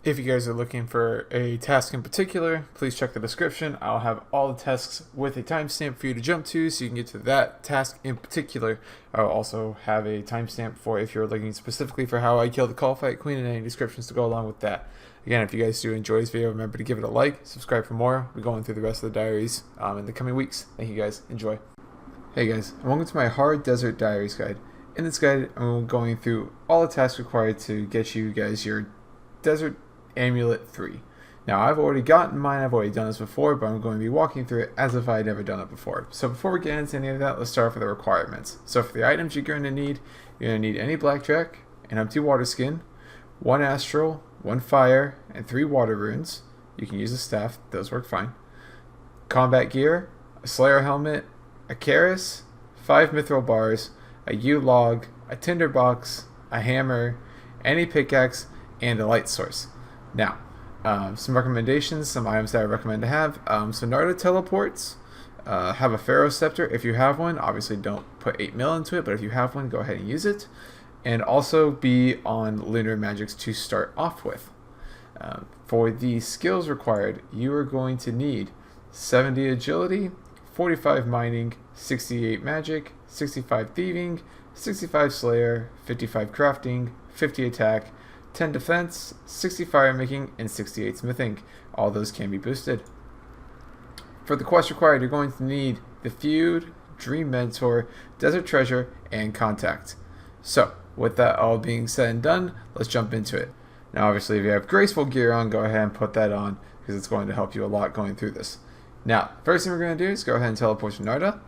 If you guys are looking for a task in particular, please check the description. I'll have all the tasks with a timestamp for you to jump to so you can get to that task in particular. I'll also have a timestamp for if you're looking specifically for how I killed the Call Fight Queen and any descriptions to go along with that. Again, if you guys do enjoy this video, remember to give it a like, subscribe for more. We're going through the rest of the diaries in the coming weeks. Thank you guys. Enjoy. Hey guys, welcome to my Hard Desert Diaries guide. In this guide, I'm going through all the tasks required to get you guys your Desert Amulet 3. Now, I've already gotten mine, I've already done this before, but I'm going to be walking through it as if I had never done it before. So before we get into any of that, let's start off with the requirements. So for the items you're going to need any blackjack, an empty waterskin, 1 astral, 1 fire, and 3 water runes. You can use a staff, those work fine. Combat gear, a slayer helmet, a Karis, 5 mithril bars, a Yew Log, a tinderbox, a hammer, any pickaxe, and a light source. Now, some recommendations, some items that I recommend to have. So Narda teleports, have a Pharaoh Scepter if you have one. Obviously don't put 8 mil into it, but if you have one, go ahead and use it. And also be on Lunar Magicks to start off with. For the skills required, you are going to need 70 agility, 45 mining, 68 magic, 65 thieving, 65 slayer, 55 crafting, 50 attack, 10 defense, 60 fire making, and 68 smithing. All those can be boosted. For the quest required, you're going to need the Feud, Dream Mentor, Desert Treasure, and Contact. So, with that all being said and done, let's jump into it. Now, obviously, if you have graceful gear on, go ahead and put that on, because it's going to help you a lot going through this. Now, first thing we're going to do is go ahead and teleport to Narda.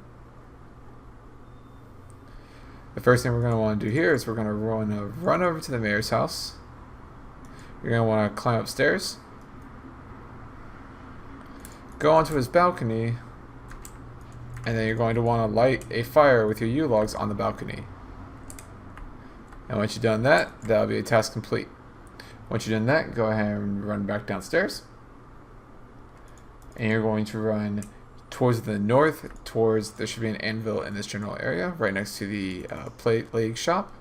The first thing we're going to want to do here is we're going to run over to the mayor's house. You're going to want to climb upstairs, go onto his balcony, and then you're going to want to light a fire with your Yew Logs on the balcony. And once you've done that, that'll be a task complete. Once you've done that, go ahead and run back downstairs. And you're going to run towards the north, there should be an anvil in this general area, right next to the Platebody shop.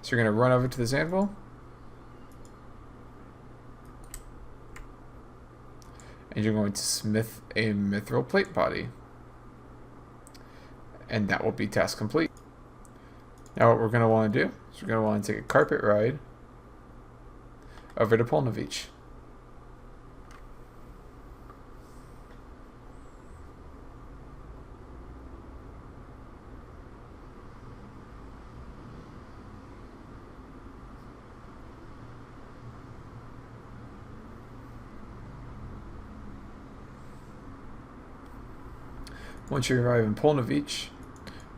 So you're going to run over to this anvil. And you're going to smith a mithril Platebody. And that will be task complete. Now what we're going to want to do is we're going to want to take a carpet ride over to Polnovich. Once you arrive in Polnovich,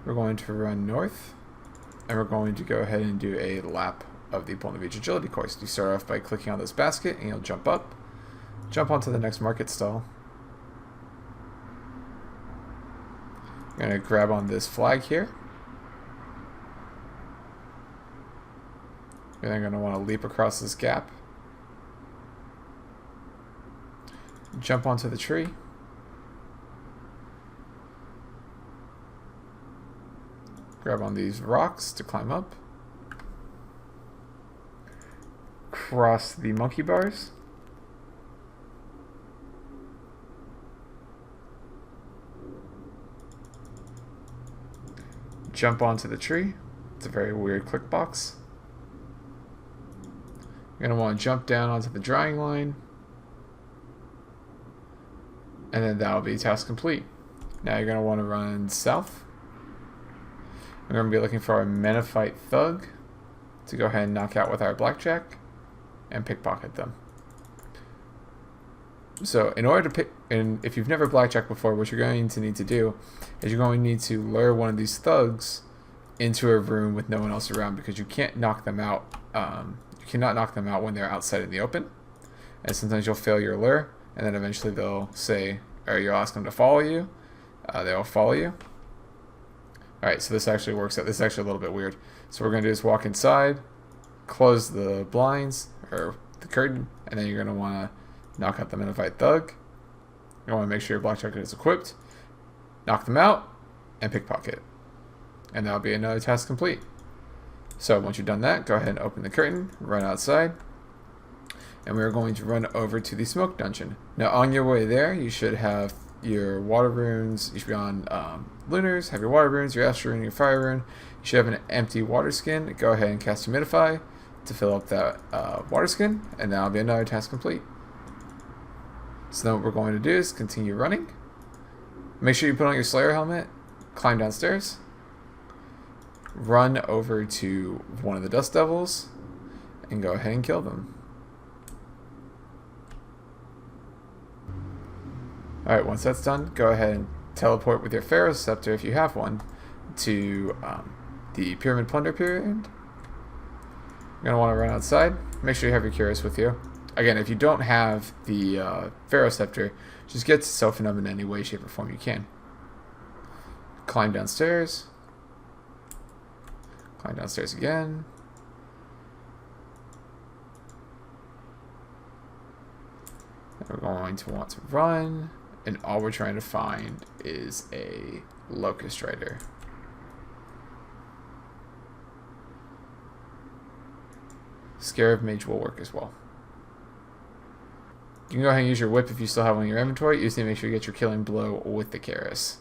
we're going to run north, and we're going to go ahead and do a lap of the Polnovich agility course. You start off by clicking on this basket, and you'll jump up, jump onto the next market stall. You're going to grab on this flag here. You're then going to want to leap across this gap, jump onto the tree. Grab on these rocks to climb up. Cross the monkey bars. Jump onto the tree. It's a very weird click box. You're going to want to jump down onto the drying line. And then that'll be task complete. Now you're going to want to run south. We're going to be looking for our Menafite Thug to go ahead and knock out with our blackjack and pickpocket them. So in order to pick, and if you've never blackjacked before, what you're going to need to do is you're going to need to lure one of these thugs into a room with no one else around, because you can't knock them out. You cannot knock them out when they're outside in the open. And sometimes you'll fail your lure, and then eventually they'll say, or you'll ask them to follow you. They'll follow you. Alright, so this actually works out. This is actually a little bit weird. So what we're going to do is walk inside, close the blinds, or the curtain, and then you're going to want to knock out the Menafite Thug. You want to make sure your blackjack is equipped, knock them out, and pickpocket. And that'll be another task complete. So once you've done that, go ahead and open the curtain, run outside, and we're going to run over to the smoke dungeon. Now on your way there, you should have your water runes. You should be on lunars, have your water runes, your ash rune, your fire rune. You should have an empty water skin. Go ahead and cast humidify to fill up that water skin, and that'll be another task complete. So then what we're going to do is continue running. Make sure you put on your Slayer helmet, climb downstairs, run over to one of the Dust Devils, and go ahead and kill them. Alright, once that's done, go ahead and teleport with your Pharaoh's Scepter, if you have one, to the Pyramid Plunder Pyramid. You're going to want to run outside. Make sure you have your Curious with you. Again, if you don't have the Pharaoh's Scepter, just get self-numb in any way, shape, or form you can. Climb downstairs. Climb downstairs again. And we're going to want to run. And all we're trying to find is a Locust Rider. Scarab Mage will work as well. You can go ahead and use your whip if you still have one in your inventory. You just need to make sure you get your killing blow with the Keras.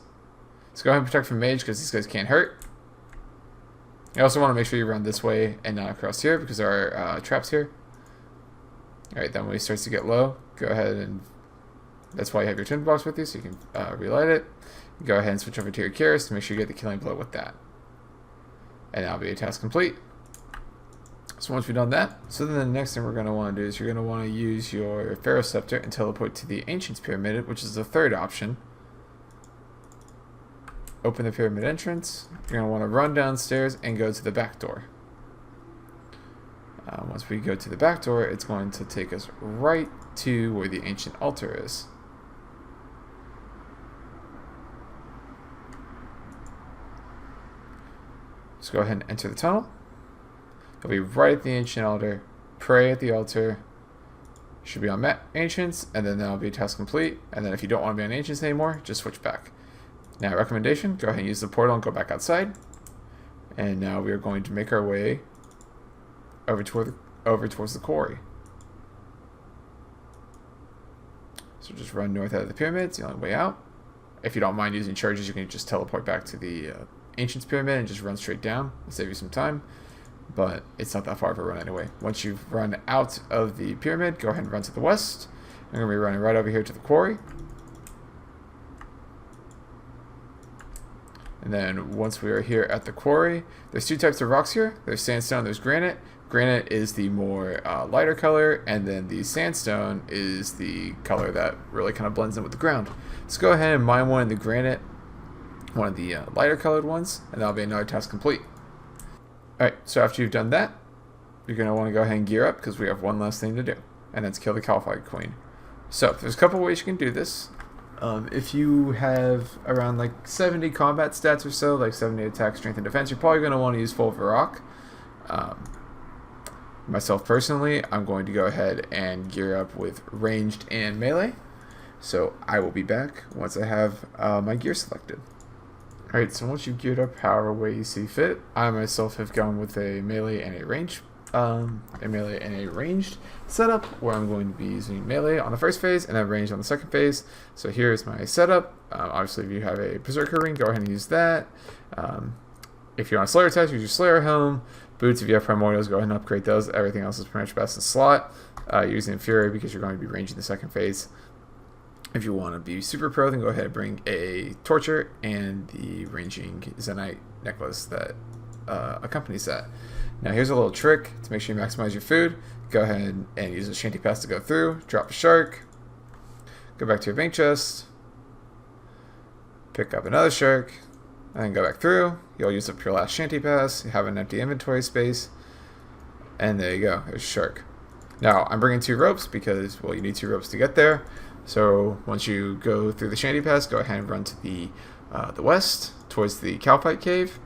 So go ahead and protect from mage because these guys can't hurt. You also want to make sure you run this way and not across here because there are traps here. Alright, then when it starts to get low, go ahead and... That's why you have your twin box with you, so you can relight it. Go ahead and switch over to your Keras to make sure you get the killing blow with that. And that'll be a task complete. So once we've done that, so then the next thing we're going to want to do is you're going to want to use your Pharaoh's Scepter and teleport to the Ancient's Pyramid, which is the third option. Open the pyramid entrance. You're going to want to run downstairs and go to the back door. Once we go to the back door, it's going to take us right to where the ancient altar is. Just go ahead and enter the tunnel. You'll be right at the ancient altar. Pray at the altar. Should be on Ancients, and then that'll be a task complete. And then if you don't want to be on Ancients anymore, just switch back. Now, recommendation, go ahead and use the portal and go back outside. And now we are going to make our way over towards the quarry. So just run north out of the pyramid. It's the only way out. If you don't mind using charges, you can just teleport back to the Ancient's Pyramid and just run straight down. It'll save you some time. But it's not that far of a run anyway. Once you've run out of the pyramid, go ahead and run to the west. I'm going to be running right over here to the quarry. And then once we are here at the quarry, there's two types of rocks here. There's sandstone, there's granite. Granite is the more lighter color, and then the sandstone is the color that really kind of blends in with the ground. So go ahead and mine one of the granite, one of the lighter colored ones, and that'll be another task complete. Alright, so after you've done that, you're going to want to go ahead and gear up because we have one last thing to do, and that's kill the Calphite Queen. So there's a couple ways you can do this. If you have around like 70 combat stats or so, like 70 attack, strength, and defense, you're probably going to want to use full Varrock. Myself personally, I'm going to go ahead and gear up with ranged and melee. So I will be back once I have my gear selected. Alright, so once you've geared up however way you see fit, I myself have gone with a melee and a ranged setup where I'm going to be using melee on the first phase and then ranged on the second phase. So here's my setup. Obviously, if you have a Berserker ring, go ahead and use that. If you're on a Slayer test, use your Slayer helm. Boots, if you have Primordials, go ahead and upgrade those. Everything else is pretty much best in slot. Using Fury because you're going to be ranging the second phase. If you want to be super pro, then go ahead and bring a Torture and the ranging Zenite necklace that accompanies that. Now here's a little trick to make sure you maximize your food. Go ahead and use a Shanty Pass to go through. Drop a shark. Go back to your bank chest. Pick up another shark. And then go back through. You'll use up your last Shanty Pass. You have an empty inventory space. And there you go. There's a shark. Now I'm bringing 2 ropes because, well, you need 2 ropes to get there. So once you go through the Shanty Pass, go ahead and run to the west towards the Calphite Cave.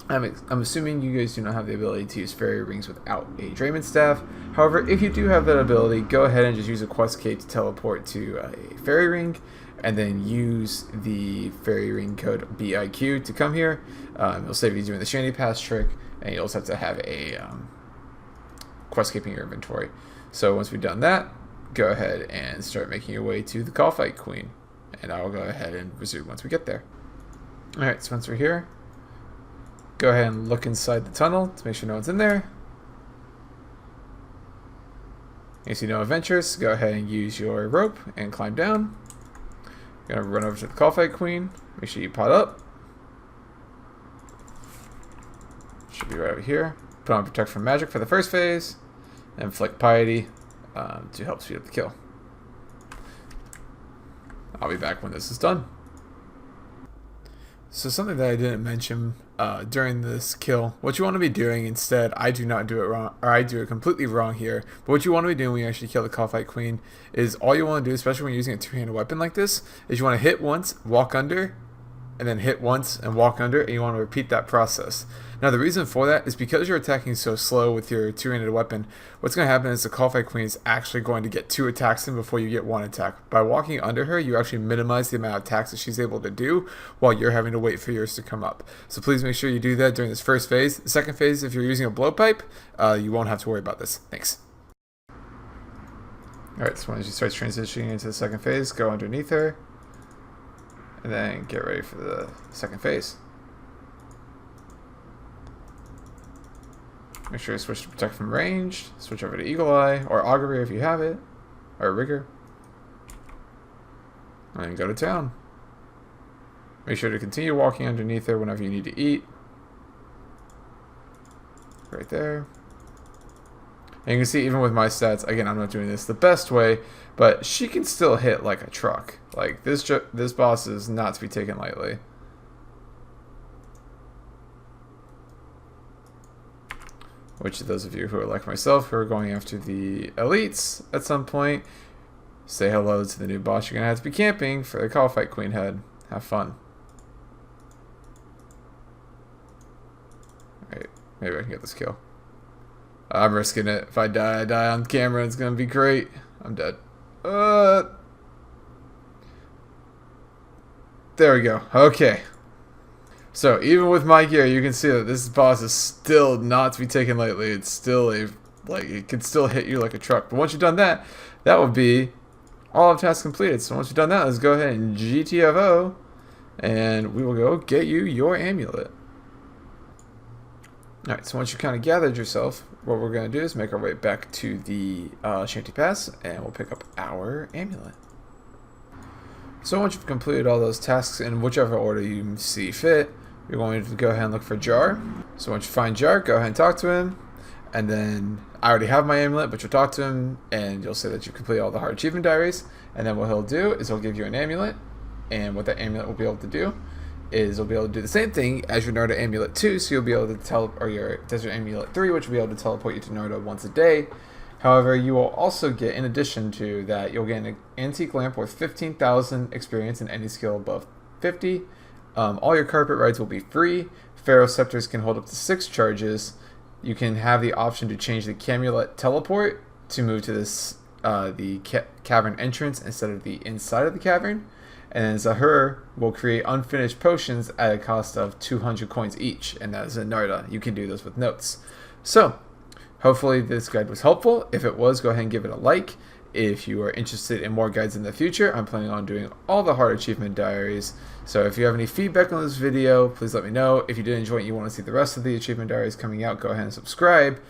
I'm assuming you guys do not have the ability to use fairy rings without a Drayman Staff. However, if you do have that ability, go ahead and just use a quest cape to teleport to a fairy ring, and then use the fairy ring code BIQ to come here. It'll save you doing the Shanty Pass trick, and you also have to have a quest cape in your inventory. So once we've done that, go ahead and start making your way to the Call Fight Queen. And I'll go ahead and resume once we get there. Alright, so once we're here, go ahead and look inside the tunnel to make sure no one's in there. You see no adventures, go ahead and use your rope and climb down. You're going to run over to the Call Fight Queen. Make sure you pot up. Should be right over here. Put on Protect from Magic for the first phase. And Inflict Piety to help speed up the kill. I'll be back when this is done. So something that I didn't mention during this kill, what you want to be doing instead, I do not do it wrong, or I do it completely wrong here, but what you want to be doing when you actually kill the Call Fight Queen is all you want to do, especially when you're using a two-handed weapon like this, is you want to hit once, walk under, and then hit once and walk under, and you want to repeat that process. Now the reason for that is because you're attacking so slow with your two-handed weapon, what's going to happen is the Call Fight Queen is actually going to get 2 attacks in before you get 1 attack. By walking under her, you actually minimize the amount of attacks that she's able to do while you're having to wait for yours to come up. So please make sure you do that during this first phase. The second phase, if you're using a blowpipe, you won't have to worry about this. Thanks. Alright, so once you start transitioning into the second phase, go underneath her, and then get ready for the second phase. Make sure you switch to Protect from Range, switch over to Eagle Eye, or Augury if you have it, or Rigor, and then go to town. Make sure to continue walking underneath her whenever you need to eat. Right there. And you can see even with my stats, again, I'm not doing this the best way, but she can still hit like a truck. Like this boss is not to be taken lightly. Which those of you who are like myself, who are going after the elites at some point, say hello to the new boss you're going to have to be camping for the Call Fight Queen head. Have fun. Alright, maybe I can get this kill. I'm risking it. If I die on camera. It's going to be great. I'm dead. There we go. Okay. So even with my gear, you can see that this boss is still not to be taken lightly. It's still it can still hit you like a truck. But once you've done that, that will be all of tasks completed. So once you've done that, let's go ahead and GTFO, and we will go get you your amulet. Alright, so once you kind of gathered yourself, what we're going to do is make our way back to the Shanty Pass, and we'll pick up our amulet. So once you've completed all those tasks in whichever order you see fit, you're going to go ahead and look for Jar. So once you find Jar, go ahead and talk to him. And then I already have my amulet, but you'll talk to him and you'll say that you complete all the hard achievement diaries. And then what he'll do is he'll give you an amulet. And what that amulet will be able to do is you'll be able to do the same thing as your Narda Amulet 2. So you'll be able to or your Desert Amulet 3, which will be able to teleport you to Narda once a day. However, you will also get, in addition to that, you'll get an antique lamp worth 15,000 experience in any skill above 50. All your carpet rides will be free. Pharaoh Scepters can hold up to 6 charges. You can have the option to change the Camulet Teleport to move to this the cavern entrance instead of the inside of the cavern. And then Zahur will create unfinished potions at a cost of 200 coins each, and that is in Narda. You can do this with notes. So, hopefully this guide was helpful. If it was, go ahead and give it a like. If you are interested in more guides in the future, I'm planning on doing all the hard achievement diaries. So if you have any feedback on this video, please let me know. If you did enjoy it and you want to see the rest of the achievement diaries coming out, go ahead and subscribe.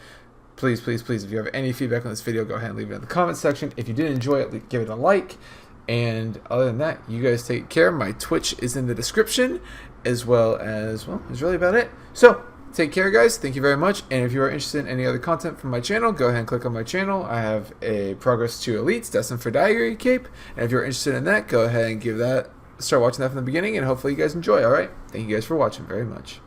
Please, please, please, if you have any feedback on this video, go ahead and leave it in the comment section. If you did enjoy it, give it a like. And other than that, you guys take care. My Twitch is in the description, as well as, well, that's really about it. So, take care, guys. Thank you very much. And if you are interested in any other content from my channel, go ahead and click on my channel. I have a Progress to Elites, Destined for Diary cape. And if you're interested in that, go ahead and start watching that from the beginning, and hopefully you guys enjoy, alright? Thank you guys for watching very much.